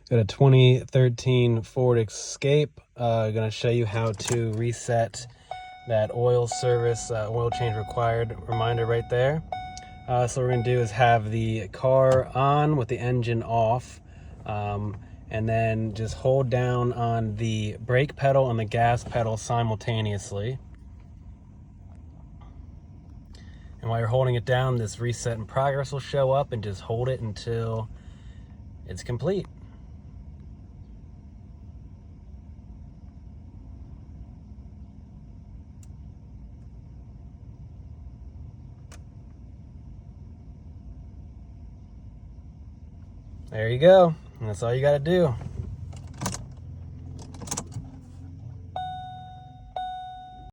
Got a 2013 Ford Escape. Gonna show you how to reset that oil service, oil change required reminder right there. So what we're gonna do is have the car on with the engine off, and then just hold down on the brake pedal and the gas pedal simultaneously. And while you're holding it down, this reset in progress will show up, and just hold it until it's complete. There you go. And that's all you got to do.